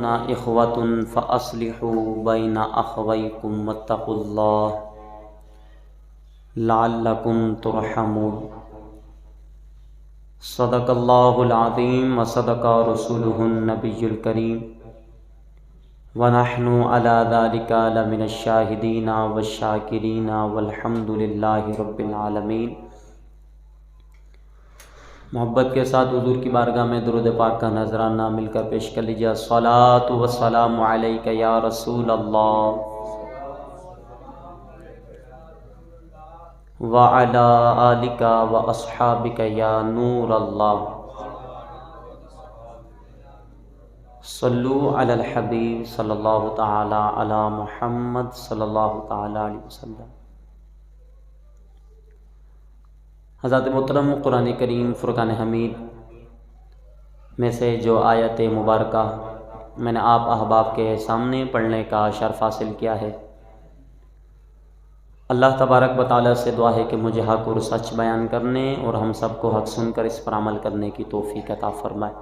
إخوة فأصلحوا بين أخويكم واتقوا الله لعلكم ترحمون۔ صدق اللہ العظیم وصدق رسولہ النبی الکریم ونحن علی ذلک لمن الشاہدین والشاکرین والحمد للہ رب العالمین۔ محبت کے ساتھ حضور کی بارگاہ میں درود پاک کا نذرانہ مل کر پیش کر لیجیے۔ الصلاۃ والسلام علیک یا رسول اللہ وعلی آلک واصحابک یا نور اللہ۔ صلو علی الحبیب صلی اللہ تعالی علی محمد صلی اللہ تعالی علیہ وسلم۔ حضرت محترم، قرآن کریم فرقان حمید میں سے جو آیت مبارکہ میں نے آپ احباب کے سامنے پڑھنے کا شرف حاصل کیا ہے، اللہ تبارک و تعالیٰ سے دعا ہے کہ مجھے حق اور سچ بیان کرنے اور ہم سب کو حق سن کر اس پر عمل کرنے کی توفیق عطا فرمائے۔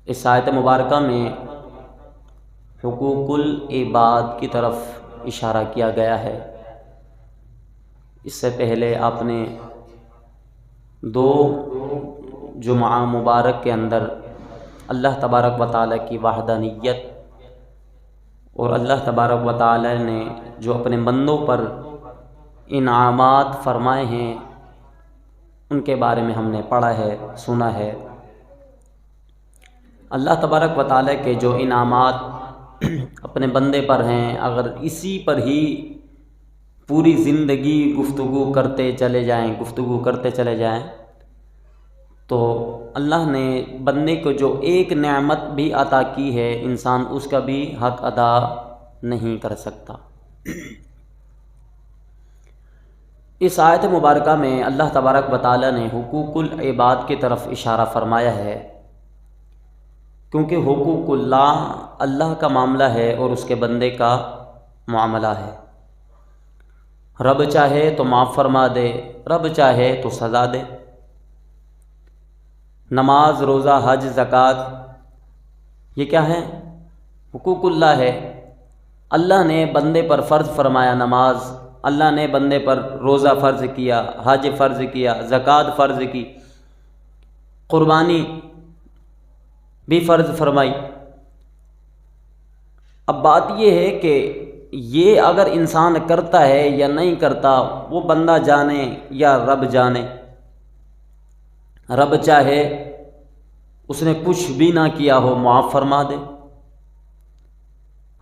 اس آیت مبارکہ میں حقوق العباد کی طرف اشارہ کیا گیا ہے۔ اس سے پہلے آپ نے دو جمعہ مبارک کے اندر اللہ تبارک و تعالیٰ کی وحدانیت اور اللہ تبارک و تعالیٰ نے جو اپنے بندوں پر انعامات فرمائے ہیں ان کے بارے میں ہم نے پڑھا ہے، سنا ہے۔ اللہ تبارک و تعالیٰ کے جو انعامات اپنے بندے پر ہیں، اگر اسی پر ہی پوری زندگی گفتگو کرتے چلے جائیں تو اللہ نے بندے کو جو ایک نعمت بھی عطا کی ہے، انسان اس کا بھی حق ادا نہیں کر سکتا۔ اس آیت مبارکہ میں اللہ تبارک و تعالیٰ نے حقوق العباد کی طرف اشارہ فرمایا ہے، کیونکہ حقوق اللہ کا معاملہ ہے اور اس کے بندے کا معاملہ ہے۔ رب چاہے تو معاف فرما دے، رب چاہے تو سزا دے۔ نماز، روزہ، حج، زکوٰۃ یہ کیا ہے؟ حقوق اللہ ہے۔ اللہ نے بندے پر فرض فرمایا نماز، اللہ نے بندے پر روزہ فرض کیا، حج فرض کیا، زکوٰۃ فرض کی، قربانی بھی فرض فرمائی۔ اب بات یہ ہے کہ یہ اگر انسان کرتا ہے یا نہیں کرتا وہ بندہ جانے یا رب جانے۔ رب چاہے اس نے کچھ بھی نہ کیا ہو معاف فرما دے،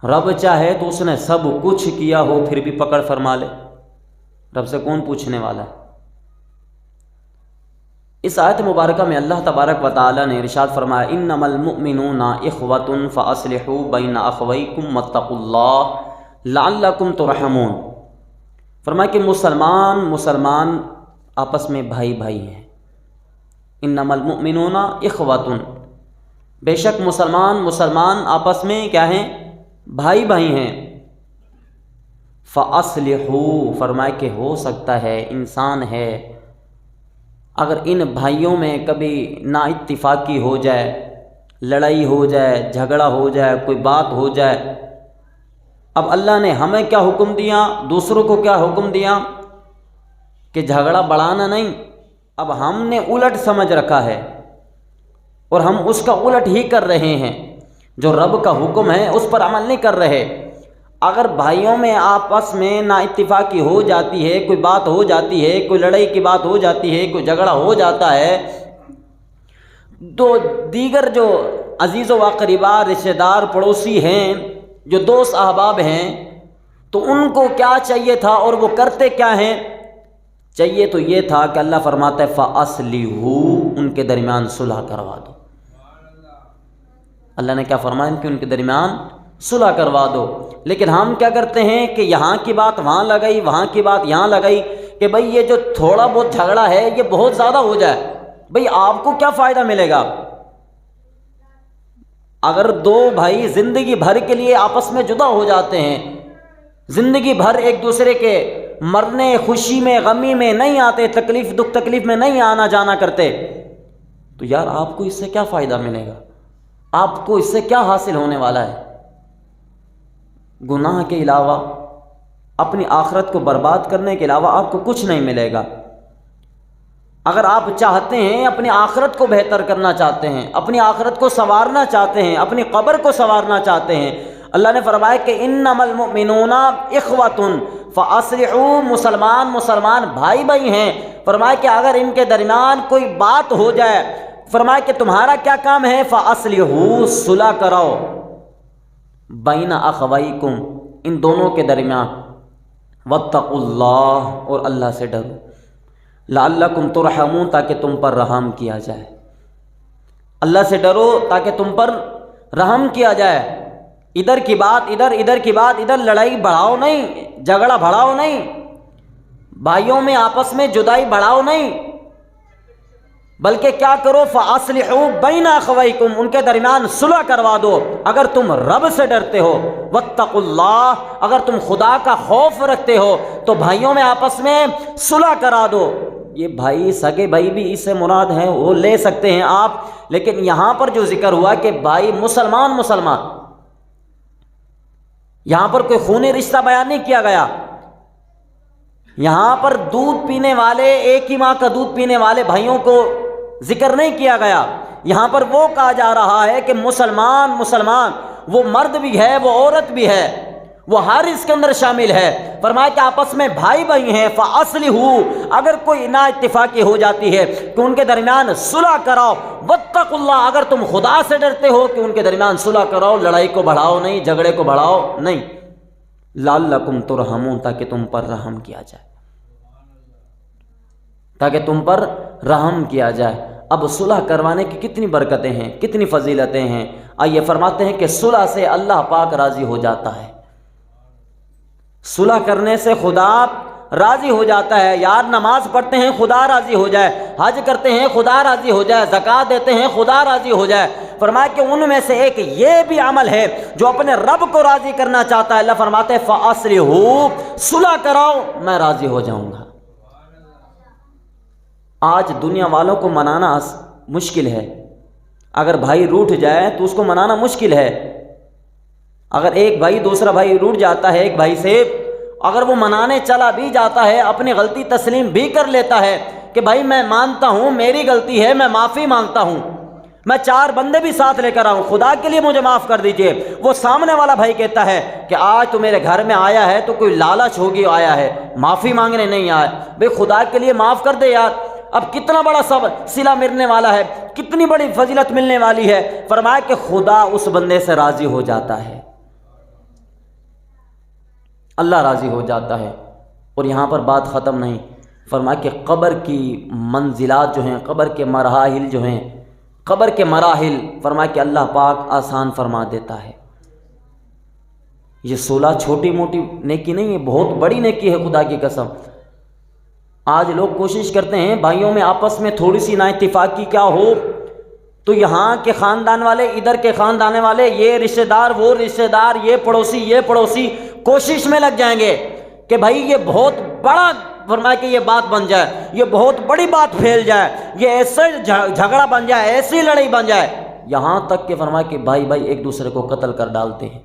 رب چاہے تو اس نے سب کچھ کیا ہو پھر بھی پکڑ فرما لے۔ رب سے کون پوچھنے والا ہے؟ اس آیت مبارکہ میں اللہ تبارک و تعالیٰ نے ارشاد فرمایا انما المؤمنون اخوۃ فاصلحوا بین اخویکم واتقوا اللہ لعلکم ترحمون۔ فرمایا کہ مسلمان آپس میں بھائی ہیں۔ انما المؤمنون اخوۃ، بے شک مسلمان آپس میں کیا ہیں؟ بھائی ہیں۔ فاصلحوا، فرمایا کہ ہو سکتا ہے انسان ہے اگر ان بھائیوں میں کبھی نا اتفاقی ہو جائے، لڑائی ہو جائے، جھگڑا ہو جائے، کوئی بات ہو جائے، اب اللہ نے ہمیں کیا حکم دیا، دوسروں کو کیا حکم دیا کہ جھگڑا بڑھانا نہیں۔ اب ہم نے الٹ سمجھ رکھا ہے اور ہم اس کا الٹ ہی کر رہے ہیں، جو رب کا حکم ہے اس پر عمل نہیں کر رہے۔ اگر بھائیوں میں آپس میں نا اتفاقی ہو جاتی ہے، کوئی بات ہو جاتی ہے، کوئی لڑائی کی بات ہو جاتی ہے، کوئی جھگڑا ہو جاتا ہے، تو دیگر جو عزیز و اقربا، رشتہ دار، پڑوسی ہیں، جو دوست احباب ہیں، تو ان کو کیا چاہیے تھا اور وہ کرتے کیا ہیں؟ چاہیے تو یہ تھا کہ اللہ فرماتا ہے فَأَصْلِحُوا، ان کے درمیان صلح کروا دو۔ اللہ نے کیا فرمایا؟ ان کے درمیان صلح کروا دو۔ لیکن ہم کیا کرتے ہیں کہ یہاں کی بات وہاں لگائی، وہاں کی بات یہاں لگائی، کہ بھئی یہ جو تھوڑا بہت جھگڑا ہے یہ بہت زیادہ ہو جائے، بھئی آپ کو کیا فائدہ ملے گا؟ اگر دو بھائی زندگی بھر کے لیے آپس میں جدا ہو جاتے ہیں، زندگی بھر ایک دوسرے کے مرنے، خوشی میں، غمی میں نہیں آتے، تکلیف دکھ تکلیف میں نہیں آنا جانا کرتے، تو یار آپ کو اس سے کیا فائدہ ملے گا؟ آپ کو اس سے کیا حاصل ہونے والا ہے؟ گناہ کے علاوہ، اپنی آخرت کو برباد کرنے کے علاوہ آپ کو کچھ نہیں ملے گا۔ اگر آپ چاہتے ہیں، اپنی آخرت کو بہتر کرنا چاہتے ہیں، اپنی آخرت کو سنوارنا چاہتے ہیں، اپنی قبر کو سنوارنا چاہتے ہیں، اللہ نے فرمایا کہ انما المؤمنون اخوۃ فاصلحوا، مسلمان بھائی بھائی ہیں۔ فرمایا کہ اگر ان کے درمیان کوئی بات ہو جائے، فرمایا کہ تمہارا کیا کام ہے؟ فاصلحوا، صلح کراؤ، بین اخویکم، ان دونوں کے درمیان، واتقوا اللہ، اور اللہ سے ڈرو، لعلکم ترحمون، تاکہ تم پر رحم کیا جائے۔ اللہ سے ڈرو تاکہ تم پر رحم کیا جائے۔ ادھر کی بات ادھر، ادھر کی بات ادھر، لڑائی بڑھاؤ نہیں، جھگڑا بڑھاؤ نہیں، بھائیوں میں آپس میں جدائی بڑھاؤ نہیں، بلکہ کیا کرو؟ فاصلحوا بین اخویکم، ان کے درمیان صلح کروا دو اگر تم رب سے ڈرتے ہو، واتقوا اللہ، اگر تم خدا کا خوف رکھتے ہو تو بھائیوں میں آپس میں صلح کرا دو۔ یہ بھائی، سگے بھائی بھی اس سے مراد ہیں، وہ لے سکتے ہیں آپ، لیکن یہاں پر جو ذکر ہوا کہ بھائی مسلمان، یہاں پر کوئی خونی رشتہ بیان نہیں کیا گیا، یہاں پر دودھ پینے والے، ایک ہی ماں کا دودھ پینے والے بھائیوں کو ذکر نہیں کیا گیا، یہاں پر وہ کہا جا رہا ہے کہ مسلمان، وہ مرد بھی ہے، وہ عورت بھی ہے، وہ ہر اس کے اندر شامل ہے۔ فرمایا کہ آپس میں بھائی بھائی ہیں، فاصلحوا، اگر کوئی نا اتفاقی ہو جاتی ہے کہ ان کے درمیان صلح کراؤ، واتقوا اللہ، اگر تم خدا سے ڈرتے ہو کہ ان کے درمیان صلح کراؤ، لڑائی کو بڑھاؤ نہیں، جھگڑے کو بڑھاؤ نہیں، لعلکم ترحمون، تاکہ تم پر رحم کیا جائے، تاکہ تم پر رحم کیا جائے۔ اب صلح کروانے کی کتنی برکتیں ہیں، کتنی فضیلتیں ہیں، آئیے فرماتے ہیں کہ صلح سے اللہ پاک راضی ہو جاتا ہے، صلح کرنے سے خدا راضی ہو جاتا ہے۔ یار نماز پڑھتے ہیں خدا راضی ہو جائے، حج کرتے ہیں خدا راضی ہو جائے، زکوٰۃ دیتے ہیں خدا راضی ہو جائے۔ فرمایا کہ ان میں سے ایک یہ بھی عمل ہے جو اپنے رب کو راضی کرنا چاہتا ہے، اللہ فرماتے ہیں فاصلحوا، صلح کراؤ، میں راضی ہو جاؤں گا۔ آج دنیا والوں کو منانا مشکل ہے، اگر بھائی روٹھ جائے تو اس کو منانا مشکل ہے۔ اگر ایک بھائی دوسرا بھائی روٹھ جاتا ہے ایک بھائی سے، اگر وہ منانے چلا بھی جاتا ہے، اپنی غلطی تسلیم بھی کر لیتا ہے کہ بھائی میں مانتا ہوں میری غلطی ہے، میں معافی مانگتا ہوں، میں 4 بندے بھی ساتھ لے کر آؤں، خدا کے لیے مجھے معاف کر دیجئے، وہ سامنے والا بھائی کہتا ہے کہ آج تو میرے گھر میں آیا ہے تو کوئی لالچ ہوگی آیا ہے، معافی مانگنے نہیں آیا، بھئی خدا کے لیے معاف کر دے یار، اب کتنا بڑا صلہ ملنے والا ہے، کتنی بڑی فضیلت ملنے والی ہے۔ فرمایا کہ خدا اس بندے سے راضی ہو جاتا ہے، اللہ راضی ہو جاتا ہے۔ اور یہاں پر بات ختم نہیں، فرمایا کہ قبر کی منزلات جو ہیں، قبر کے مراحل جو ہیں، قبر کے مراحل فرمایا کہ اللہ پاک آسان فرما دیتا ہے۔ یہ صلح چھوٹی موٹی نیکی نہیں ہے، بہت بڑی نیکی ہے، خدا کی قسم۔ آج لوگ کوشش کرتے ہیں بھائیوں میں آپس میں تھوڑی سی نا اتفاقی کیا ہو تو یہاں کے خاندان والے، ادھر کے خاندان والے، یہ رشتہ دار، وہ رشتہ دار، یہ پڑوسی کوشش میں لگ جائیں گے کہ بھائی یہ بہت بڑا، فرمایا کہ یہ بات بن جائے، یہ بہت بڑی بات پھیل جائے، یہ ایسے جھگڑا بن جائے، ایسی لڑائی بن جائے، یہاں تک کہ فرمایا کہ بھائی ایک دوسرے کو قتل کر ڈالتے ہیں،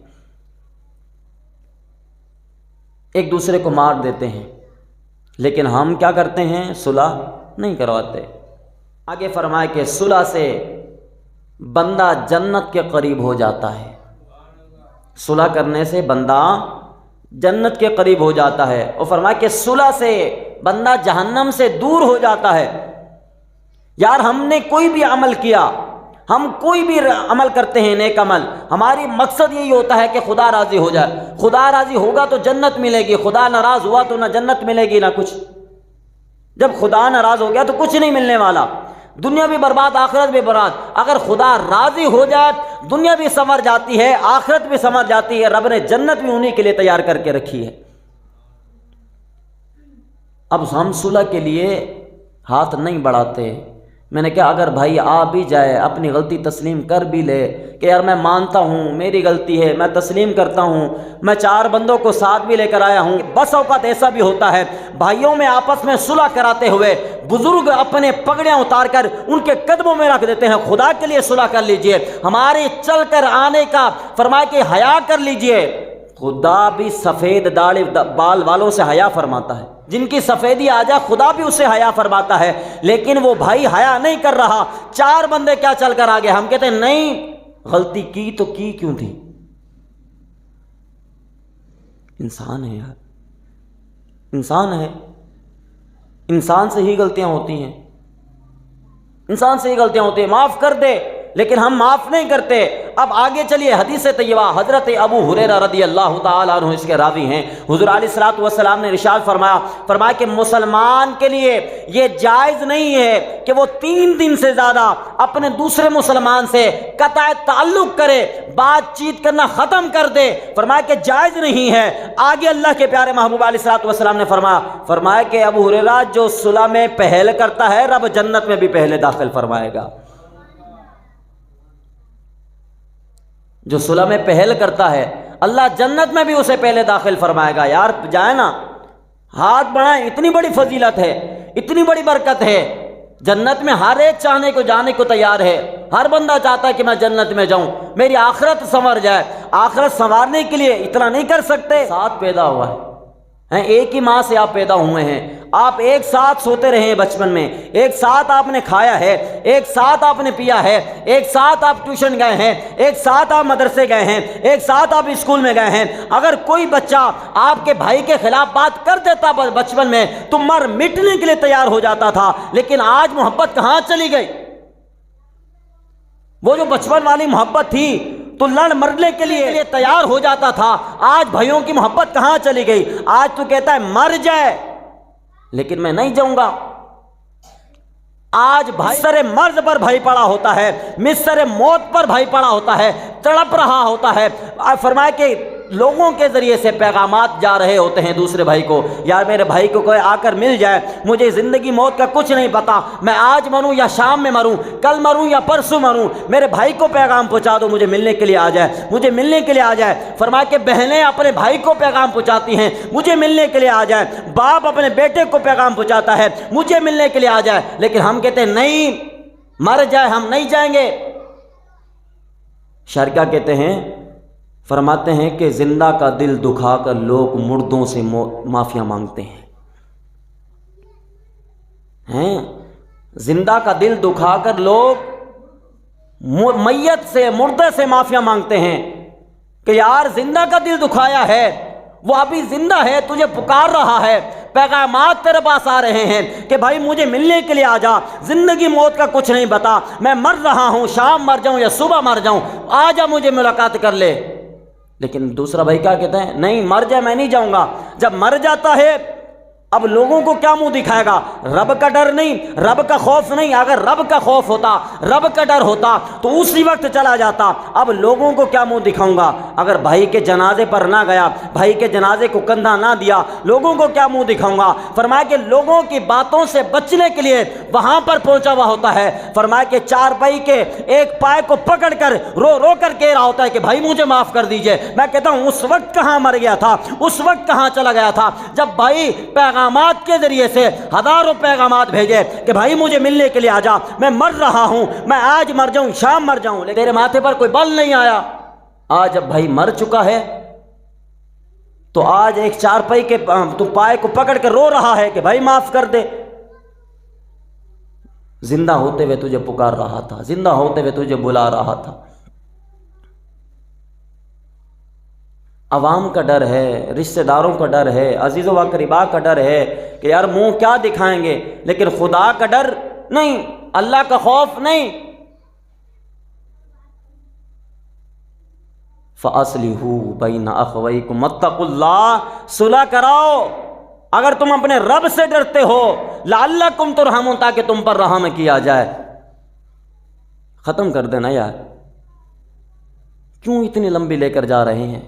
ایک دوسرے کو مار دیتے ہیں، لیکن ہم کیا کرتے ہیں؟ صلح نہیں کرواتے۔ آگے فرمایا کہ صلح سے بندہ جنت کے قریب ہو جاتا ہے، صلح کرنے سے بندہ جنت کے قریب ہو جاتا ہے، اور فرمایا کہ صلح سے بندہ جہنم سے دور ہو جاتا ہے۔ یار ہم نے کوئی بھی عمل کیا، ہم کوئی بھی عمل کرتے ہیں نیک عمل، ہماری مقصد یہی ہوتا ہے کہ خدا راضی ہو جائے، خدا راضی ہوگا تو جنت ملے گی، خدا ناراض ہوا تو نہ جنت ملے گی نہ کچھ۔ جب خدا ناراض ہو گیا تو کچھ نہیں ملنے والا، دنیا بھی برباد، آخرت بھی برباد۔ اگر خدا راضی ہو جائے دنیا بھی سنور جاتی ہے، آخرت بھی سنور جاتی ہے، رب نے جنت بھی انہی کے لیے تیار کر کے رکھی ہے۔ اب ہم صلح کے لیے ہاتھ نہیں بڑھاتے، میں نے کہا اگر بھائی آ بھی جائے، اپنی غلطی تسلیم کر بھی لے کہ یار میں مانتا ہوں میری غلطی ہے، میں تسلیم کرتا ہوں، میں 4 بندوں کو ساتھ بھی لے کر آیا ہوں، بس اوقات ایسا بھی ہوتا ہے بھائیوں میں آپس میں صلح کراتے ہوئے بزرگ اپنے پگڑیاں اتار کر ان کے قدموں میں رکھ دیتے ہیں، خدا کے لیے صلح کر لیجئے، ہمارے چل کر آنے کا فرمایا کہ حیا کر لیجئے۔ خدا بھی سفید داڑھی بال والوں سے حیا فرماتا ہے، جن کی سفیدی آ جائے خدا بھی اسے حیا فرماتا ہے، لیکن وہ بھائی حیا نہیں کر رہا، 4 بندے کیا چل کر آگے، ہم کہتے ہیں نہیں غلطی کی تو کی کیوں تھی؟ انسان ہے یار، انسان ہے، انسان سے ہی غلطیاں ہوتی ہیں، انسان سے ہی غلطیاں ہوتی ہیں، معاف کر دے، لیکن ہم معاف نہیں کرتے۔ اب آگے چلیے، حدیث طیبہ حضرت ابو ہریرہ رضی اللہ تعالیٰ عنہ اس کے راوی ہیں، حضور علیہ الصلوۃ والسلام نے ارشاد فرمایا کہ مسلمان کے لیے یہ جائز نہیں ہے کہ وہ 3 دن سے زیادہ اپنے دوسرے مسلمان سے قطع تعلق کرے، بات چیت کرنا ختم کر دے، فرمایا کہ جائز نہیں ہے۔ آگے اللہ کے پیارے محبوب علیہ الصلوۃ والسلام نے فرمایا کہ ابو ہریرہ جو صلح میں پہل کرتا ہے رب جنت میں بھی پہلے داخل فرمائے گا، جو صلح میں پہل کرتا ہے اللہ جنت میں بھی اسے پہلے داخل فرمائے گا۔ یار جائے نا، ہاتھ بڑھائیں، اتنی بڑی فضیلت ہے، اتنی بڑی برکت ہے، جنت میں ہر ایک چاہنے کو جانے کو تیار ہے، ہر بندہ چاہتا ہے کہ میں جنت میں جاؤں، میری آخرت سنور جائے۔ آخرت سنوارنے کے لیے اتنا نہیں کر سکتے، ساتھ پیدا ہوا ہے، ایک ہی ماں سے آپ پیدا ہوئے ہیں، آپ ایک ساتھ سوتے رہے ہیں بچپن میں، ایک ساتھ آپ نے کھایا ہے، ایک ساتھ آپ نے پیا ہے، ایک ساتھ آپ ٹیوشن گئے ہیں، ایک ساتھ آپ مدرسے گئے ہیں، ایک ساتھ آپ اسکول میں گئے ہیں۔ اگر کوئی بچہ آپ کے بھائی کے خلاف بات کر دیتا بچپن میں تو مر مٹنے کے لیے تیار ہو جاتا تھا، لیکن آج محبت کہاں چلی گئی؟ وہ جو بچپن والی محبت تھی تو لڑ مرنے کے لیے تیار ہو جاتا تھا، آج بھائیوں کی محبت کہاں چلی گئی؟ آج تو کہتا ہے مر جائے لیکن میں نہیں جاؤں گا۔ آج بھائی مصر مرض پر بھائی پڑا ہوتا ہے، مصر موت پر بھائی پڑا ہوتا ہے، تڑپ رہا ہوتا ہے۔ فرمایا کہ لوگوں کے ذریعے سے پیغامات جا رہے ہوتے ہیں دوسرے بھائی کو، یار میرے بھائی کو کوئی آ کر مل جائے، مجھے زندگی موت کا کچھ نہیں پتا، میں آج مروں یا شام میں مروں، کل مروں یا پرسوں مروں، میرے بھائی کو پیغام پہنچا دو، مجھے ملنے کے لیے آ جائے، مجھے ملنے کے لیے آ جائے۔ فرمایا کہ بہنیں اپنے بھائی کو پیغام پہنچاتی ہیں، مجھے ملنے کے لیے آ جائے، باپ اپنے بیٹے کو پیغام پہنچاتا ہے، مجھے ملنے کے لیے آ جائے، لیکن ہم کہتے ہیں نہیں، مر جائے ہم نہیں جائیں گے۔ شارکہ کہتے ہیں، فرماتے ہیں کہ زندہ کا دل دکھا کر لوگ مردوں سے معافیاں مانگتے ہیں، زندہ کا دل دکھا کر لوگ میت سے، مردے سے معافیاں مانگتے ہیں کہ یار زندہ کا دل دکھایا ہے، وہ ابھی زندہ ہے، تجھے پکار رہا ہے، پیغامات تیرے پاس آ رہے ہیں کہ بھائی مجھے ملنے کے لیے آ جا، زندگی موت کا کچھ نہیں بتا، میں مر رہا ہوں، شام مر جاؤں یا صبح مر جاؤں، آ جا مجھے ملاقات کر لے۔ لیکن دوسرا بھائی کیا کہتے ہیں؟ نہیں، مر جائے میں نہیں جاؤں گا۔ جب مر جاتا ہے اب لوگوں کو کیا منہ دکھائے گا؟ رب کا ڈر نہیں، رب کا خوف نہیں۔ اگر رب کا خوف ہوتا، رب کا ڈر ہوتا تو اسی وقت چلا جاتا۔ اب لوگوں کو کیا منہ دکھاؤں گا؟ اگر بھائی کے جنازے پر نہ گیا، بھائی کے جنازے کو کندھا نہ دیا، لوگوں کو کیا منہ دکھاؤں گا؟ فرمایا کہ لوگوں کی باتوں سے بچنے کے لیے وہاں پر پہنچا ہوا ہوتا ہے۔ فرمایا کہ 4 بھائی کے ایک پائے کو پکڑ کر رو رو کر کہہ رہا ہوتا ہے کہ بھائی مجھے معاف کر دیجئے۔ میں کہتا ہوں اس وقت کہاں مر گیا تھا، اس وقت کہاں چلا گیا تھا جب بھائی پیغامات کے ذریعے سے ہزاروں پیغامات بھیجے کہ بھائی مجھے ملنے کے لیے آ جا، میں مر رہا ہوں، میں آج مر جاؤں، شام مر جاؤں، لیکن تیرے ماتھے پر کوئی بل نہیں آیا۔ آج جب بھائی مر چکا ہے تو آج ایک 4 پائی کے تو پائے کو پکڑ کے رو رہا ہے کہ بھائی معاف کر دے۔ زندہ ہوتے ہوئے تجھے پکار رہا تھا، زندہ ہوتے ہوئے تجھے بلا رہا تھا۔ عوام کا ڈر ہے، رشتہ داروں کا ڈر ہے، عزیز و اقربا کا ڈر ہے کہ یار منہ کیا دکھائیں گے، لیکن خدا کا ڈر نہیں، اللہ کا خوف نہیں۔ فَأَصْلِحُوا بَيْنَ أَخَوَيْكُمْ وَاتَّقُوا اللَّهَ، صلح کراؤ اگر تم اپنے رب سے ڈرتے ہو، لعلکم ترحمون، تاکہ تم پر رحم کیا جائے۔ ختم کر دینا یار، کیوں اتنی لمبی لے کر جا رہے ہیں،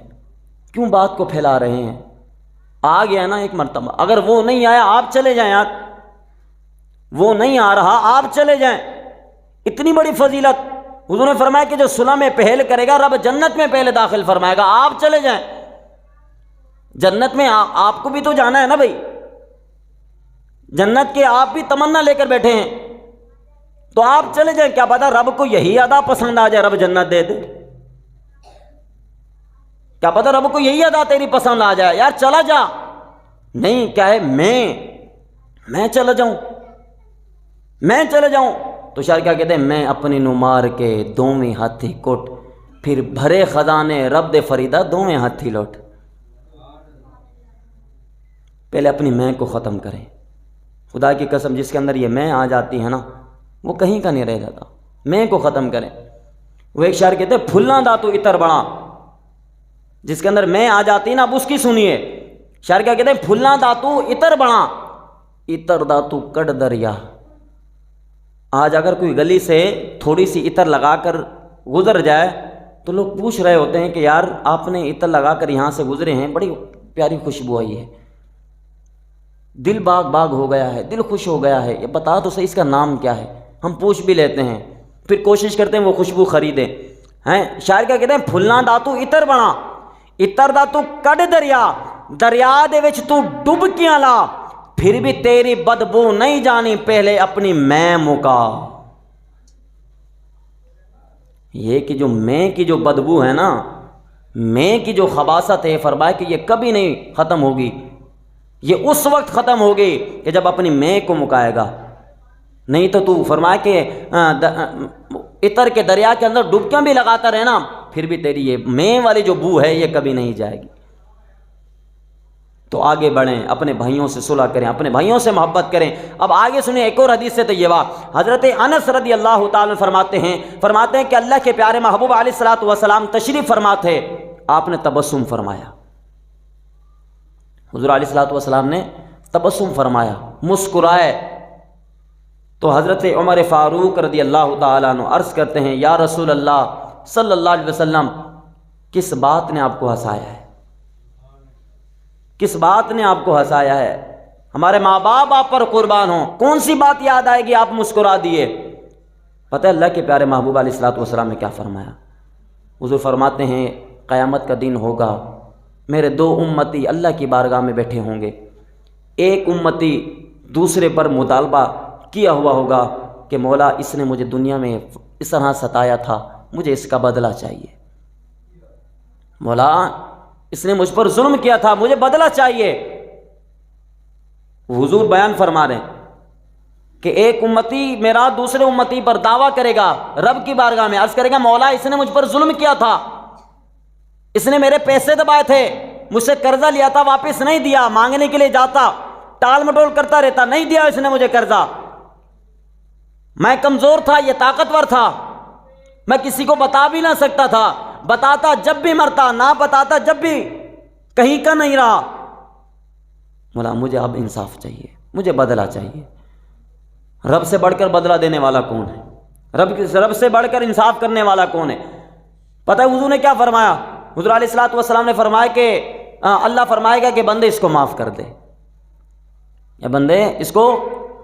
کیوں بات کو پھیلا رہے ہیں؟ آ گیا نا ایک مرتبہ، اگر وہ نہیں آیا آپ چلے جائیں، یار وہ نہیں آ رہا آپ چلے جائیں۔ اتنی بڑی فضیلت. حضور نے فرمایا کہ جو صلح میں پہل کرے گا رب جنت میں پہلے داخل فرمائے گا. آپ چلے جائیں جنت میں, آپ کو بھی تو جانا ہے نا بھائی, جنت کے آپ بھی تمنا لے کر بیٹھے ہیں, تو آپ چلے جائیں. کیا پتا رب کو یہی ادا پسند آ جائے, رب جنت دے دے. کیا پتا رب کو یہی ادا تیری پسند آ جائے, یار چلا جا. نہیں, کیا ہے, میں چلا جاؤں, میں چلے جاؤں. تو شاعر کیا کہتے ہیں, میں اپنی نمار کے دوویں ہاتھی کوٹ, پھر بھرے خزانے رب دے فریدہ دوویں ہاتھی لوٹ. پہلے اپنی میں کو ختم کریں. خدا کی قسم جس کے اندر یہ میں آ جاتی ہے نا وہ کہیں کا نہیں رہ جاتا. میں کو ختم کریں. وہ ایک شاعر کہتے ہیں پھلاں دا تو اتر بڑا, جس کے اندر میں آ جاتی نا اب اس کی سنیے. شاعر کیا کہتے ہیں پھلاں دا تو اتر بڑا, اتر دا تو کٹ دریا. آج اگر کوئی گلی سے تھوڑی سی عطر لگا کر گزر جائے تو لوگ پوچھ رہے ہوتے ہیں کہ یار آپ نے عطر لگا کر یہاں سے گزرے ہیں, بڑی پیاری خوشبو آئی ہے, دل باغ باغ ہو گیا ہے, دل خوش ہو گیا ہے, یہ بتا تو صحیح اس کا نام کیا ہے. ہم پوچھ بھی لیتے ہیں, پھر کوشش کرتے ہیں وہ خوشبو خریدیں ہیں. شاعر کیا کہتے ہیں پھلاں دا تو عطر بنا, عطر دا تو کڈ دریا, دریا دے وچ تو ڈبکیاں لا, پھر بھی تیری بدبو نہیں جانی پہلے اپنی میں مکا. یہ کہ جو میں کی جو بدبو ہے نا, میں کی جو خباثت ہے, فرمایا کہ یہ کبھی نہیں ختم ہوگی. یہ اس وقت ختم ہوگی کہ جب اپنی میں کو مکائے گا. نہیں تو فرمایا کہ عطر کے دریا کے اندر ڈبکیاں بھی لگاتا رہنا, پھر بھی تیری یہ میں والی جو بو ہے یہ کبھی نہیں جائے گی. تو آگے بڑھیں, اپنے بھائیوں سے صلح کریں, اپنے بھائیوں سے محبت کریں. اب آگے سنیں ایک اور حدیث سے طیبہ. حضرت انس رضی اللہ تعالیٰ فرماتے ہیں کہ اللہ کے پیارے محبوب علیہ الصلوۃ والسلام تشریف فرما تھے, آپ نے تبسم فرمایا. حضور علیہ الصلوۃ والسلام نے تبسم فرمایا, مسکرائے. تو حضرت عمر فاروق رضی اللہ تعالیٰ عنہ عرض کرتے ہیں یا رسول اللہ صلی اللہ علیہ وسلم, کس بات نے آپ کو ہنسایا ہے, کس بات نے آپ کو ہنسایا ہے؟ ہمارے ماں باپ آپ پر قربان ہوں, کون سی بات یاد آئے گی آپ مسکرا دیے؟ پتہ ہے اللہ کے پیارے محبوب علیہ الصلوۃ والسلام نے کیا فرمایا؟ حضور فرماتے ہیں قیامت کا دن ہوگا, میرے 2 امتی اللہ کی بارگاہ میں بیٹھے ہوں گے. ایک امتی دوسرے پر مطالبہ کیا ہوا ہوگا کہ مولا اس نے مجھے دنیا میں اس طرح ستایا تھا, مجھے اس کا بدلہ چاہیے. مولا اس نے مجھ پر ظلم کیا تھا, مجھے بدلہ چاہیے. حضور بیان فرما رہے ہیں کہ ایک امتی میرا دوسرے امتی پر دعویٰ کرے گا رب کی بارگاہ میں, عرض کرے گا مولا اس نے مجھ پر ظلم کیا تھا, اس نے میرے پیسے دبائے تھے, مجھ سے قرضہ لیا تھا واپس نہیں دیا, مانگنے کے لیے جاتا ٹال مٹول کرتا رہتا, نہیں دیا اس نے مجھے قرضہ. میں کمزور تھا, یہ طاقتور تھا, میں کسی کو بتا بھی نہ سکتا تھا, بتاتا جب بھی مرتا, نہ بتاتا جب بھی کہیں کا نہیں رہا. مولا مجھے اب انصاف چاہیے, مجھے بدلہ چاہیے. رب سے بڑھ کر بدلہ دینے والا کون ہے؟ رب سے بڑھ کر انصاف کرنے والا کون ہے؟ پتہ ہے حضور نے کیا فرمایا؟ حضور علیہ الصلوۃ والسلام نے فرمایا کہ اللہ فرمائے گا کہ بندے اس کو معاف کر دے, یا بندے اس کو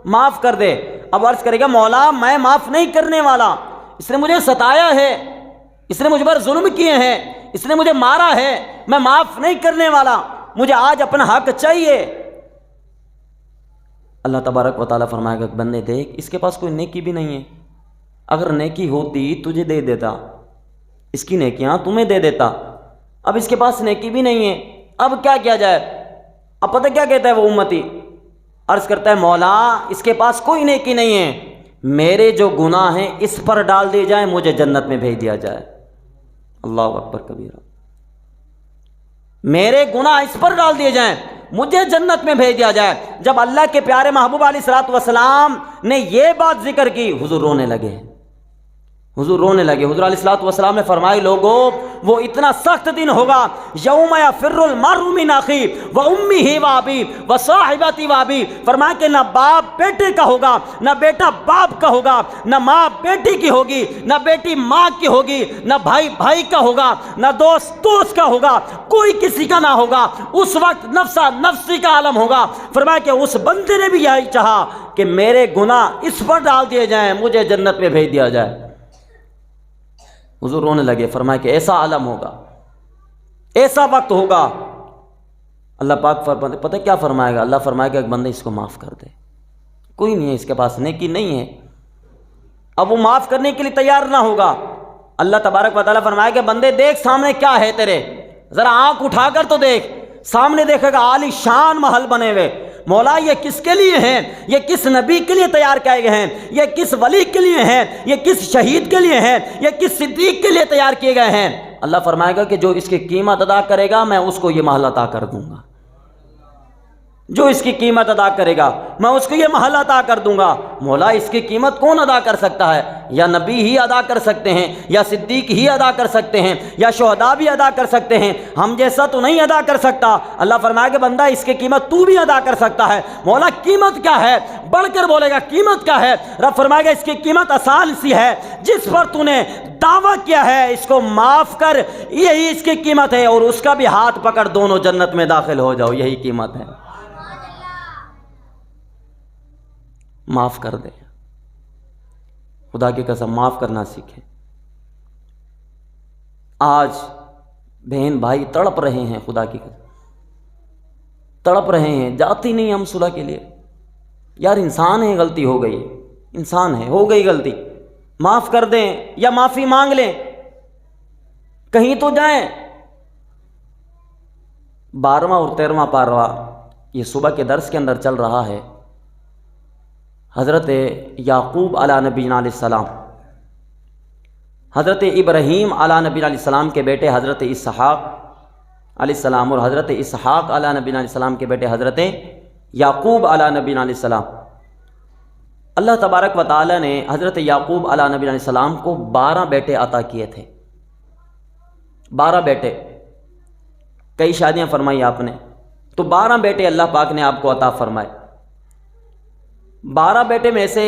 معاف کر دے. اب عرض کرے گا مولا میں معاف نہیں کرنے والا, اس نے مجھے ستایا ہے, اس نے مجھ پر ظلم کیے ہیں, اس نے مجھے مارا ہے, میں معاف نہیں کرنے والا, مجھے آج اپنا حق چاہیے. اللہ تبارک و تعالیٰ فرمائے گا بندے دیکھ اس کے پاس کوئی نیکی بھی نہیں ہے, اگر نیکی ہوتی تجھے دے دیتا, اس کی نیکیاں تمہیں دے دیتا, اب اس کے پاس نیکی بھی نہیں ہے, اب کیا کیا جائے؟ اب پتہ کیا کہتا ہے وہ امتی؟ عرض کرتا ہے مولا اس کے پاس کوئی نیکی نہیں ہے, میرے جو گناہ ہیں اس پر ڈال دیے جائیں, مجھے جنت میں بھیج دیا جائے. اللہ اکبر کبیرہ. میرے گناہ اس پر ڈال دیے جائیں, مجھے جنت میں بھیج دیا جائے. جب اللہ کے پیارے محبوب علیہ الصلوۃ والسلام نے یہ بات ذکر کی, حضور رونے لگے, حضور رونے لگے. حضور علیہ الصلوۃ والسلام نے فرمایا لوگو وہ اتنا سخت دن ہوگا, یوم یفر المرء من اخیہ و امہ و ابیہ و صاحبتہ و ابیہ. فرمایا کہ نہ باپ بیٹے کا ہوگا, نہ بیٹا باپ کا ہوگا, نہ ماں بیٹی کی ہوگی, نہ بیٹی ماں کی ہوگی, نہ بھائی بھائی کا ہوگا, نہ دوست دوست کا ہوگا, کوئی کسی کا نہ ہوگا. اس وقت نفسا نفسی کا عالم ہوگا. فرمایا کہ اس بندے نے بھی یہی چاہا کہ میرے گناہ اس پر ڈال دیے جائیں، مجھے جنت میں بھیج دیا جائے۔ حضور رونے لگے، فرمایا کہ ایسا عالم ہوگا، ایسا وقت ہوگا، اللہ پاک پتہ کیا فرمائے گا؟ اللہ فرمائے گا کہ بندے اس کو معاف کر دے، کوئی نہیں ہے اس کے پاس نیکی نہیں ہے، اب وہ معاف کرنے کے لیے تیار نہ ہوگا۔ اللہ تبارک و تعالیٰ فرمائے کہ بندے دیکھ سامنے کیا ہے تیرے، ذرا آنکھ اٹھا کر تو دیکھ، سامنے دیکھے گا عالی شان محل بنے ہوئے۔ مولا یہ کس کے لیے ہیں؟ یہ کس نبی کے لیے تیار کیے گئے ہیں؟ یہ کس ولی کے لیے ہیں؟ یہ کس شہید کے لیے ہیں؟ یہ کس صدیق کے لیے تیار کیے گئے ہیں؟ اللہ فرمائے گا کہ جو اس کی قیمت ادا کرے گا میں اس کو یہ محل عطا کر دوں گا، جو اس کی قیمت ادا کرے گا میں اس کو یہ محل عطا کر دوں گا۔ مولا اس کی قیمت کون ادا کر سکتا ہے؟ یا نبی ہی ادا کر سکتے ہیں، یا صدیق ہی ادا کر سکتے ہیں، یا شہداء بھی ادا کر سکتے ہیں، ہم جیسا تو نہیں ادا کر سکتا۔ اللہ فرمائے کہ بندہ اس کی قیمت تو بھی ادا کر سکتا ہے۔ مولا قیمت کیا ہے؟ بڑھ کر بولے گا قیمت کیا ہے؟ رب فرمائے گا اس کی قیمت آسان سی ہے، جس پر تو نے دعویٰ کیا ہے اس کو معاف کر، یہی اس کی قیمت ہے، اور اس کا بھی ہاتھ پکڑ دونوں جنت میں داخل ہو جاؤ، یہی قیمت ہے۔ معاف کر دے، خدا کی قسم معاف کرنا سیکھیں۔ آج بہن بھائی تڑپ رہے ہیں، خدا کی قسم تڑپ رہے ہیں، جاتی نہیں ہم صلح کے لیے۔ یار انسان ہے، غلطی ہو گئی، انسان ہے، ہو گئی غلطی، معاف کر دیں یا معافی مانگ لیں، کہیں تو جائیں۔ 12واں اور 13واں پارہ یہ صبح کے درس کے اندر چل رہا ہے۔ حضرت یعقوب علیہ نبینا علیہ السلام، حضرت ابراہیم علیہ نبینا علیہ السلام کے بیٹے حضرت اسحاق علیہ السلام، اور حضرت اسحاق علیہ نبینا علیہ السلام کے بیٹے حضرت یعقوب علیہ نبینا علیہ السلام۔ اللہ تبارک و تعالیٰ نے حضرت یعقوب علیہ نبینا علیہ السلام کو 12 بیٹے عطا کیے تھے، 12 بیٹے، کئی شادیاں فرمائی آپ نے، تو 12 بیٹے اللہ پاک نے آپ کو عطا فرمائے۔ 12 بیٹے میں سے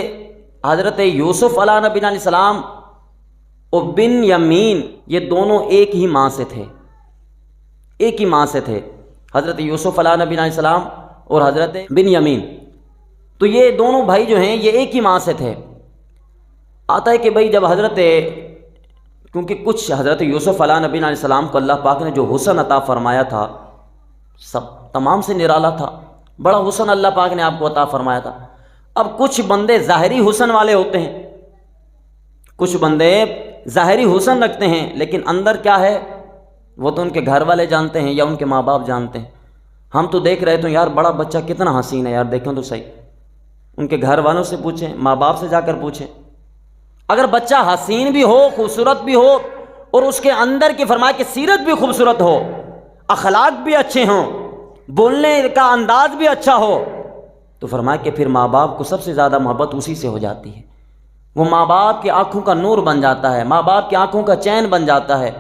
حضرت یوسف علیہ نبینا علیہ السلام اور بن یمین، یہ دونوں ایک ہی ماں سے تھے، ایک ہی ماں سے تھے، حضرت یوسف علیہ نبینا علیہ السلام اور حضرت بن یمین، تو یہ دونوں بھائی جو ہیں یہ ایک ہی ماں سے تھے۔ آتا ہے کہ بھائی جب کیونکہ کچھ حضرت یوسف علیہ نبینا علیہ السلام کو اللہ پاک نے جو حسن عطا فرمایا تھا سب تمام سے نرالا تھا، بڑا حسن اللہ پاک نے آپ کو عطا فرمایا تھا۔ اب کچھ بندے ظاہری حسن والے ہوتے ہیں، کچھ بندے ظاہری حسن رکھتے ہیں، لیکن اندر کیا ہے وہ تو ان کے گھر والے جانتے ہیں یا ان کے ماں باپ جانتے ہیں۔ ہم تو دیکھ رہے تو یار بڑا بچہ کتنا حسین ہے، یار دیکھیں تو صحیح، ان کے گھر والوں سے پوچھیں، ماں باپ سے جا کر پوچھیں۔ اگر بچہ حسین بھی ہو، خوبصورت بھی ہو، اور اس کے اندر کی فرمائے کہ سیرت بھی خوبصورت ہو، اخلاق بھی اچھے ہوں، بولنے کا انداز بھی اچھا ہو، تو فرمایا کہ پھر ماں باپ کو سب سے زیادہ محبت اسی سے ہو جاتی ہے، وہ ماں باپ کی آنکھوں کا نور بن جاتا ہے، ماں باپ کی آنکھوں کا چین بن جاتا ہے۔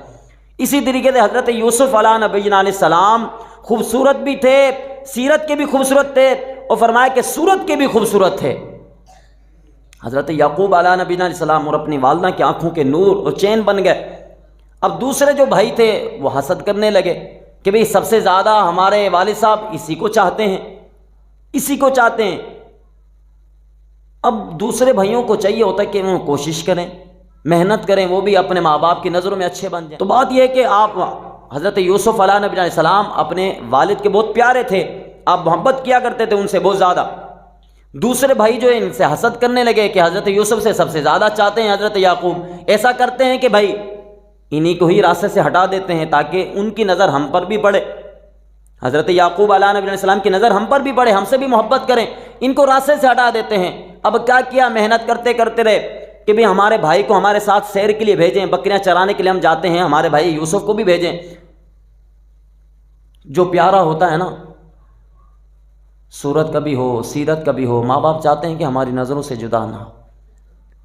اسی طریقے سے حضرت یوسف علیہ نبینا علیہ السلام خوبصورت بھی تھے، سیرت کے بھی خوبصورت تھے، اور فرمایا کہ صورت کے بھی خوبصورت تھے۔ حضرت یعقوب علیہ نبینا علیہ السلام اور اپنی والدہ کی آنکھوں کے نور اور چین بن گئے۔ اب دوسرے جو بھائی تھے وہ حسد کرنے لگے کہ بھئی سب سے زیادہ ہمارے والد صاحب اسی کو چاہتے ہیں، اسی کو چاہتے ہیں۔ اب دوسرے بھائیوں کو چاہیے ہوتا ہے کہ وہ کوشش کریں، محنت کریں، وہ بھی اپنے ماں باپ کی نظروں میں اچھے بن جائیں۔ تو بات یہ ہے کہ آپ حضرت یوسف علیہ نبی علیہ السلام اپنے والد کے بہت پیارے تھے، آپ محبت کیا کرتے تھے ان سے بہت زیادہ۔ دوسرے بھائی جو ان سے حسد کرنے لگے کہ حضرت یوسف سے سب سے زیادہ چاہتے ہیں حضرت یعقوب، ایسا کرتے ہیں کہ بھائی انہی کو ہی راستے سے ہٹا دیتے ہیں تاکہ ان کی نظر ہم پر بھی پڑے، حضرت یعقوب علیہ نبی علیہ السلام کی نظر ہم پر بھی پڑے، ہم سے بھی محبت کریں، ان کو راستے سے ہٹا دیتے ہیں۔ اب کیا کیا، محنت کرتے کرتے رہے کہ بھئی ہمارے بھائی کو ہمارے ساتھ سیر کے لیے بھیجیں، بکریاں چرانے کے لیے ہم جاتے ہیں، ہمارے بھائی یوسف کو بھی بھیجیں۔ جو پیارا ہوتا ہے نا، صورت کا بھی ہو، سیرت کا بھی ہو، ماں باپ چاہتے ہیں کہ ہماری نظروں سے جدا نہ ہو،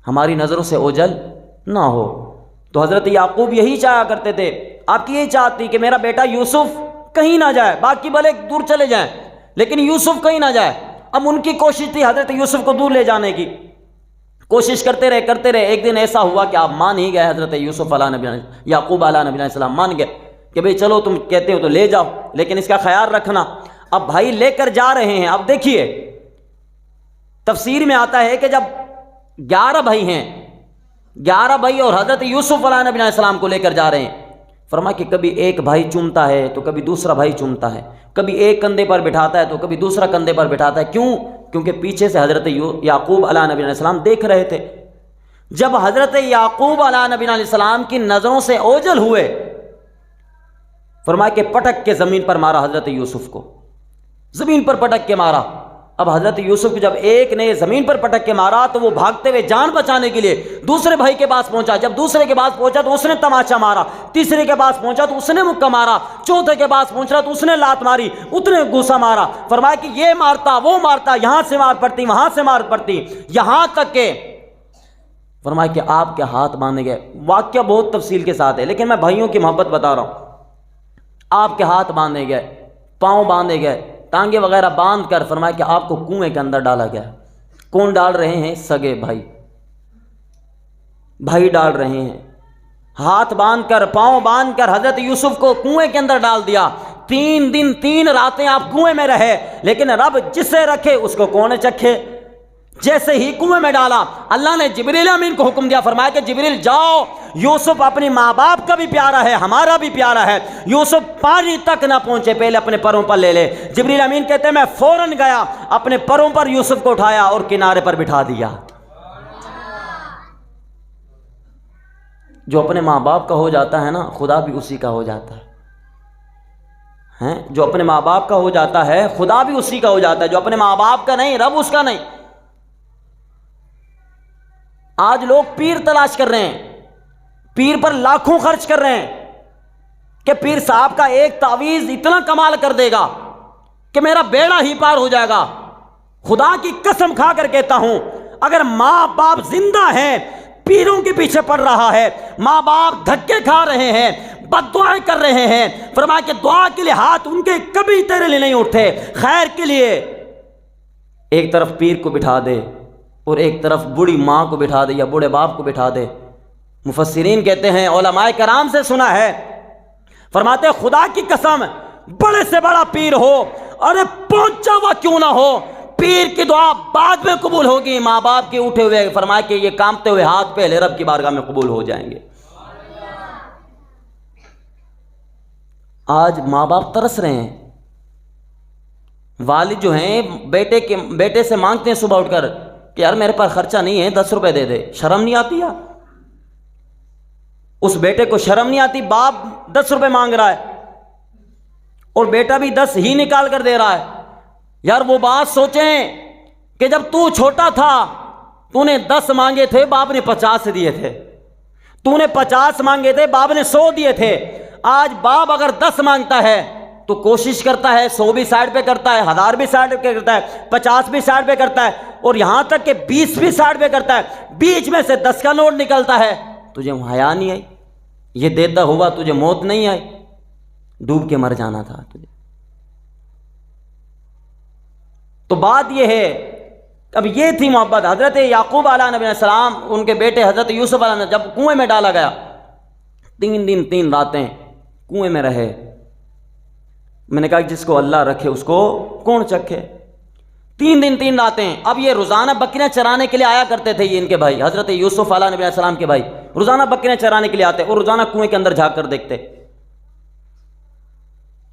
ہماری نظروں سے اوجھل نہ ہو۔ تو حضرت یعقوب یہی چاہا کرتے تھے، آپ کی یہی چاہت تھی کہ میرا بیٹا یوسف کہیں نہ جائے، باقی بھلے دور چلے جائیں لیکن یوسف کہیں نہ جائے۔ اب ان کی کوشش تھی حضرت یوسف کو دور لے جانے کی، کوشش کرتے رہے۔ ایک دن ایسا ہوا کہ آپ مان ہی گئے، حضرت یوسف علیہ نبی یعقوب علیہ نبی علیہ السلام مان گئے کہ بھئی چلو تم کہتے ہو تو لے جاؤ، لیکن اس کا خیال رکھنا۔ اب بھائی لے کر جا رہے ہیں، اب دیکھیے تفسیر میں آتا ہے کہ جب 11 بھائی ہیں، 11 بھائی اور حضرت یوسف علیہ نبی علیہ السلام کو لے کر جا رہے ہیں، فرمایا کہ کبھی ایک بھائی چومتا ہے تو کبھی دوسرا بھائی چومتا ہے، کبھی ایک کندھے پر بٹھاتا ہے تو کبھی دوسرا کندھے پر بٹھاتا ہے. کیوں؟ کیونکہ پیچھے سے حضرت یعقوب علیہ نبی علیہ السلام دیکھ رہے تھے. جب حضرت یعقوب علیہ نبی علیہ السلام کی نظروں سے اوجھل ہوئے، فرمایا کہ پٹک کے زمین پر مارا حضرت یوسف کو، زمین پر پٹک کے مارا. اب حضرت یوسف کو جب ایک نے زمین پر پٹک کے مارا تو وہ بھاگتے ہوئے جان بچانے کے لیے دوسرے بھائی کے پاس پہنچا. جب دوسرے کے پاس پہنچا تو اس نے تماچا مارا، تیسرے کے پاس پہنچا تو اس نے مکہ مارا، چوتھے کے پاس پہنچا تو اس نے لات ماری، اتنے گوسا مارا. فرمایا کہ یہ مارتا وہ مارتا، یہاں سے مار پڑتی وہاں سے مار پڑتی، یہاں تک کہ فرمایا کہ آپ کے ہاتھ باندھے گئے. واقعہ بہت تفصیل کے ساتھ ہے لیکن میں بھائیوں کی محبت بتا رہا ہوں. آپ کے ہاتھ باندھے گئے، پاؤں باندھے گئے، ٹانگیں وغیرہ باندھ کر فرمایا کہ آپ کو کنویں کے اندر ڈالا گیا. کون ڈال رہے ہیں؟ سگے بھائی ڈال رہے ہیں. ہاتھ باندھ کر پاؤں باندھ کر حضرت یوسف کو کنویں کے اندر ڈال دیا. 3 دن 3 راتیں آپ کنویں میں رہے، لیکن رب جسے رکھے اس کو کون چکھے. جیسے ہی کنویں میں ڈالا، اللہ نے جبریل امین کو حکم دیا، فرمایا کہ جبریل جاؤ، یوسف اپنی ماں باپ کا بھی پیارا ہے، ہمارا بھی پیارا ہے، یوسف پانی تک نہ پہنچے پہلے اپنے پروں پر لے لے. جبریل امین کہتے ہیں میں فوراً گیا، اپنے پروں پر یوسف کو اٹھایا اور کنارے پر بٹھا دیا. جو اپنے ماں باپ کا ہو جاتا ہے نا، خدا بھی اسی کا ہو جاتا ہے. جو اپنے ماں باپ کا ہو جاتا ہے خدا بھی اسی کا ہو جاتا ہے. جو اپنے ماں باپ کا نہیں، رب اس کا نہیں. آج لوگ پیر تلاش کر رہے ہیں، پیر پر لاکھوں خرچ کر رہے ہیں کہ پیر صاحب کا ایک تعویذ اتنا کمال کر دے گا کہ میرا بیڑا ہی پار ہو جائے گا. خدا کی قسم کھا کر کہتا ہوں، اگر ماں باپ زندہ ہیں، پیروں کے پیچھے پڑ رہا ہے، ماں باپ دھکے کھا رہے ہیں، بد دعائیں کر رہے ہیں، فرمایا کہ دعا کے لیے ہاتھ ان کے کبھی تیرے لیے نہیں اٹھے، خیر کے لیے. ایک طرف پیر کو بٹھا دے اور ایک طرف بوڑھی ماں کو بٹھا دے یا بوڑھے باپ کو بٹھا دے. مفسرین کہتے ہیں، علماء کرام سے سنا ہے، فرماتے خدا کی قسم بڑے سے بڑا پیر ہو، ارے پہنچا ہوا کیوں نہ ہو، پیر کی دعا بعد میں قبول ہوگی، ماں باپ کے اٹھے ہوئے فرمایا کہ یہ کامتے ہوئے ہاتھ پہلے رب کی بارگاہ میں قبول ہو جائیں گے. آج ماں باپ ترس رہے ہیں. والد جو ہیں بیٹے سے مانگتے ہیں صبح اٹھ کر کہ یار میرے پاس خرچہ نہیں ہے، 10 روپے دے دے. شرم نہیں آتی یار؟ اس بیٹے کو شرم نہیں آتی؟ باپ 10 روپے مانگ رہا ہے اور بیٹا بھی 10 ہی نکال کر دے رہا ہے. یار وہ بات سوچیں کہ جب تو چھوٹا تھا تو نے 10 مانگے تھے، باپ نے 50 دیے تھے. تو نے 50 مانگے تھے، باپ نے 100 دیے تھے. آج باپ اگر 10 مانگتا ہے تو کوشش کرتا ہے 100 بھی سائڈ پہ کرتا ہے، 1000 بھی سائڈ پہ کرتا ہے، 50 بھی سائڈ پہ کرتا ہے، اور یہاں تک کہ 20 بھی سائڈ پہ کرتا ہے. بیچ میں سے 10 کا نوٹ نکلتا ہے. تجھے حیا نہیں آئی؟ یہ دیتا ہوا تجھے موت نہیں آئی؟ ڈوب کے مر جانا تھا تجھے. تو بات یہ ہے، اب یہ تھی محبت. حضرت یعقوب علیہ نبی علیہ السلام، ان کے بیٹے حضرت یوسف علیہ السلام جب کنویں میں ڈالا گیا، 3 دن 3 راتیں کنویں میں رہے. میں نے کہا جس کو اللہ رکھے اس کو کون چکھے. 3 دن 3 راتیں. اب یہ روزانہ بکریاں چرانے کے لیے آیا کرتے تھے، یہ ان کے بھائی حضرت یوسف علیہ نبی علیہ السلام کے بھائی روزانہ بکریاں چرانے کے لیے آتے اور روزانہ کنویں کے اندر جھانک کر دیکھتے.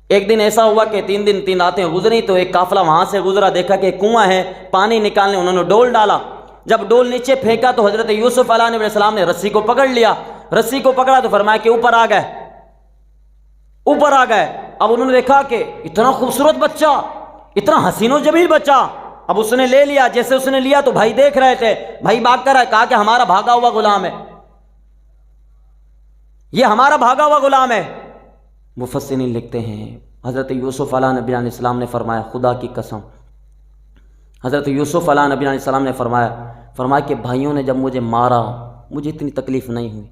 ایک دن ایسا ہوا کہ 3 دن 3 راتیں گزری تو ایک قافلہ وہاں سے گزرا، دیکھا کہ کنواں ہے، پانی نکالنے انہوں نے ڈول ڈالا. جب ڈول نیچے پھینکا تو حضرت یوسف علیہ نبی علیہ السلام نے رسی کو پکڑ لیا. رسی کو پکڑا تو فرمایا کہ اوپر آ گئے. اب انہوں نے دیکھا کہ اتنا خوبصورت بچہ، اتنا حسین و جمیل بچہ. اب اس نے لے لیا. جیسے اس نے لیا تو بھائی دیکھ رہے تھے، بھائی بھاگ کر آئے، کہا کہ ہمارا بھاگا ہوا غلام ہے، یہ ہمارا بھاگا ہوا غلام ہے. مفسرین لکھتے ہیں حضرت یوسف علیہ نبی علیہ السلام نے فرمایا، خدا کی قسم، حضرت یوسف علیہ نبی علیہ السلام نے فرمایا کہ بھائیوں نے جب مجھے مارا مجھے اتنی تکلیف نہیں ہوئی،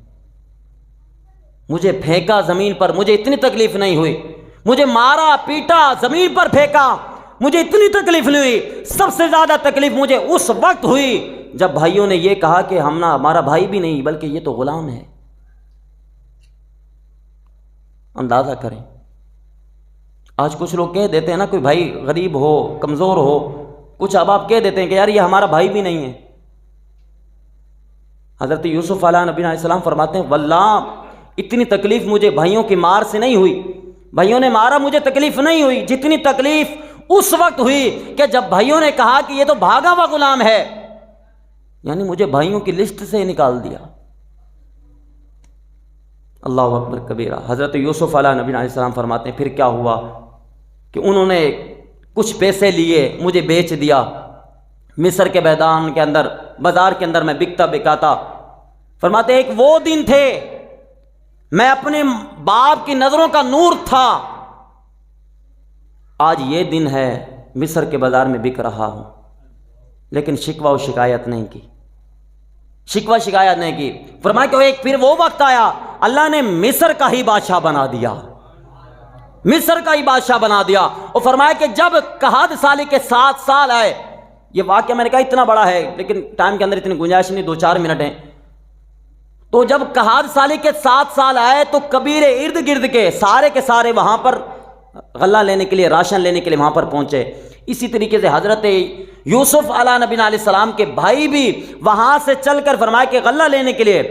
مجھے پھینکا زمین پر مجھے اتنی تکلیف نہیں ہوئی، مجھے مارا پیٹا زمین پر پھینکا مجھے اتنی تکلیف نہیں ہوئی. سب سے زیادہ تکلیف مجھے اس وقت ہوئی جب بھائیوں نے یہ کہا کہ ہمارا بھائی بھی نہیں بلکہ یہ تو غلام ہے. اندازہ کریں، آج کچھ لوگ کہہ دیتے ہیں نا، کوئی بھائی غریب ہو، کمزور ہو، کچھ اب آپ کہہ دیتے ہیں کہ یار یہ ہمارا بھائی بھی نہیں ہے۔ حضرت یوسف علیہ نبی علیہ السلام فرماتے ہیں واللہ اتنی تکلیف مجھے بھائیوں کی مار سے نہیں ہوئی، بھائیوں نے مارا مجھے تکلیف نہیں ہوئی، جتنی تکلیف اس وقت ہوئی کہ جب بھائیوں نے کہا کہ یہ تو بھاگا ہوا غلام ہے، یعنی مجھے بھائیوں کی لسٹ سے نکال دیا۔ اللہ اکبر کبیرہ۔ حضرت یوسف علیہ نبی علیہ السلام فرماتے ہیں پھر کیا ہوا کہ انہوں نے کچھ پیسے لیے، مجھے بیچ دیا، مصر کے میدان کے اندر، بازار کے اندر میں بکتا بکاتا۔ فرماتے ایک وہ دن تھے میں اپنے باپ کی نظروں کا نور تھا، آج یہ دن ہے مصر کے بازار میں بک رہا ہوں، لیکن شکوہ و شکایت نہیں کی، شکوہ شکایت نہیں کی۔ فرمایا کہ ایک پھر وہ وقت آیا اللہ نے مصر کا ہی بادشاہ بنا دیا، مصر کا ہی بادشاہ بنا دیا۔ اور فرمایا کہ جب کہاد سالی کے 7 سال آئے، یہ واقعہ میں نے کہا اتنا بڑا ہے لیکن ٹائم کے اندر اتنی گنجائش نہیں، 2-4 منٹ ہیں۔ تو جب کہاد سالی کے 7 سال آئے تو قبیلے ارد گرد کے سارے وہاں پر غلہ لینے کے لیے، راشن لینے کے لیے وہاں پر پہنچے۔ اسی طریقے سے حضرت یوسف علیہ نبی علیہ السلام کے بھائی بھی وہاں سے چل کر فرمایا کہ غلہ لینے کے لیے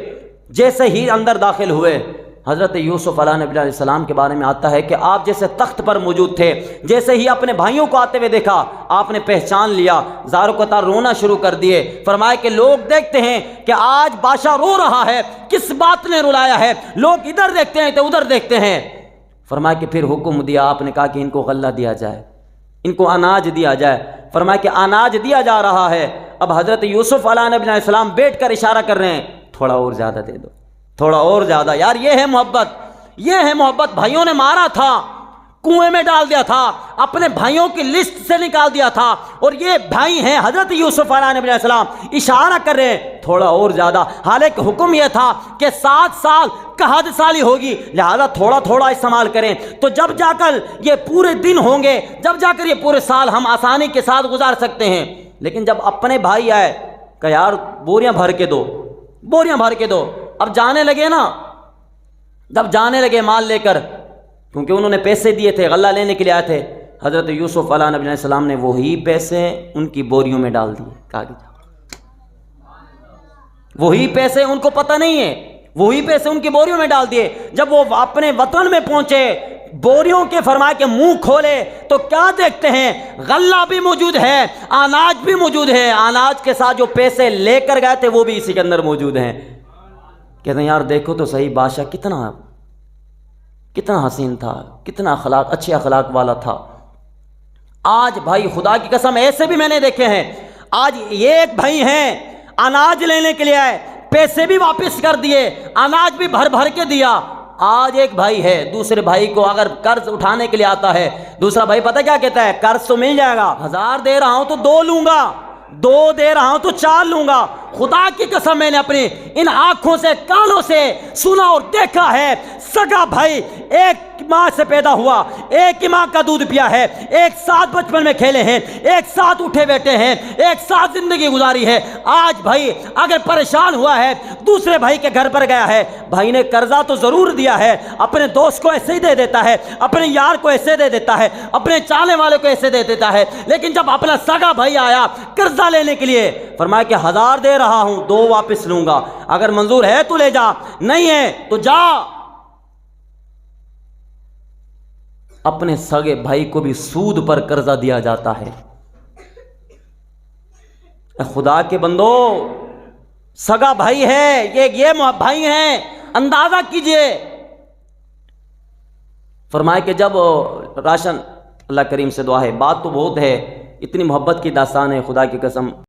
جیسے ہی اندر داخل ہوئے، حضرت یوسف علیہ نبی علیہ السلام کے بارے میں آتا ہے کہ آپ جیسے تخت پر موجود تھے، جیسے ہی اپنے بھائیوں کو آتے ہوئے دیکھا آپ نے پہچان لیا، زارو قطار رونا شروع کر دیے۔ فرمایا کہ لوگ دیکھتے ہیں کہ آج بادشاہ رو رہا ہے، کس بات نے رلایا ہے، لوگ ادھر دیکھتے ہیں تو ادھر دیکھتے ہیں۔ فرمایا کہ پھر حکم دیا، آپ نے کہا کہ ان کو غلہ دیا جائے، ان کو اناج دیا جائے۔ فرمایا کہ اناج دیا جا رہا ہے۔ اب حضرت یوسف علیہ نبی علیہ السلام بیٹھ کر اشارہ کر رہے ہیں تھوڑا اور زیادہ دے دو، تھوڑا اور زیادہ۔ یار یہ ہے محبت، یہ ہے محبت۔ بھائیوں نے مارا تھا، کنویں میں ڈال دیا تھا، اپنے بھائیوں کی لسٹ سے نکال دیا تھا، اور یہ بھائی ہیں حضرت یوسف علیہ نبی علیہ السلام اشارہ کر رہے ہیں تھوڑا اور زیادہ۔ حالانکہ حکم یہ تھا کہ 7 سال کہاد سالی ہوگی، لہذا تھوڑا تھوڑا استعمال کریں، تو جب جا کر یہ پورے دن ہوں گے، جب جا کر یہ پورے سال ہم آسانی کے ساتھ گزار سکتے ہیں۔ لیکن جب اپنے بھائی آئے کہ یار بوریاں بھر کے دو، بوریاں بھر کے دو، اب جانے لگے نا، جب جانے لگے مال لے کر، کیونکہ انہوں نے پیسے دیے تھے، غلہ لینے کے لیے آئے تھے، حضرت یوسف علیہ نبی علیہ السلام نے وہی پیسے ان کی بوریوں میں ڈال دیے، کہا کہ وہی پیسے ان کو پتہ نہیں ہے، وہی پیسے ان کی بوریوں میں ڈال دیے۔ جب وہ اپنے وطن میں پہنچے، بوریوں کے فرمایا کہ منہ کھولے تو کیا دیکھتے ہیں، غلہ بھی موجود ہے، اناج بھی موجود ہے، اناج کے ساتھ جو پیسے لے کر گئے تھے وہ بھی اسی کے اندر موجود ہیں۔ کہتے ہیں یار دیکھو تو صحیح، بادشاہ کتنا حسین تھا، کتنا اخلاق، اچھے اخلاق والا تھا۔ آج بھائی خدا کی قسم ایسے بھی میں نے دیکھے ہیں، آج یہ ایک بھائی ہیں اناج لینے کے لیے آئے، پیسے بھی واپس کر دیے، اناج بھی بھر بھر کے دیا۔ آج ایک بھائی ہے دوسرے بھائی کو اگر قرض اٹھانے کے لیے آتا ہے، دوسرا بھائی پتہ کیا کہتا ہے، قرض تو مل جائے گا، 1000 دے رہا ہوں تو 2 لوں گا، 2 دے رہا ہوں تو 4 لوں گا۔ خدا کی قسم میں نے اپنی ان آنکھوں سے، کانوں سے سنا اور دیکھا ہے، سگا بھائی ایک ماں سے پیدا ہوا، ایک ہی ماں کا دودھ پیا ہے، ایک ساتھ بچپن میں کھیلے ہیں، ایک ساتھ اٹھے بیٹھے ہیں، ایک ساتھ زندگی گزاری ہے۔ آج بھائی اگر پریشان ہوا ہے، دوسرے بھائی کے گھر پر گیا ہے، بھائی نے قرضہ تو ضرور دیا ہے، اپنے دوست کو ایسے ہی دے دیتا ہے، اپنے یار کو ایسے دے دیتا ہے، اپنے چاہنے والے کو ایسے دے دیتا ہے، لیکن جب اپنا سگا بھائی آیا قرضہ لینے کے لیے، فرمایا کہ 1000 دے رہا ہوں، 2 واپس لوں گا، اگر منظور ہے تو لے جا، نہیں ہے تو جا۔ اپنے سگے بھائی کو بھی سود پر قرضہ دیا جاتا ہے۔ خدا کے بندو، سگا بھائی ہے یہ بھائی ہیں، اندازہ کیجئے۔ فرمائے کہ جب راشن، اللہ کریم سے دعا ہے، بات تو بہت ہے، اتنی محبت کی داستان ہے خدا کی قسم۔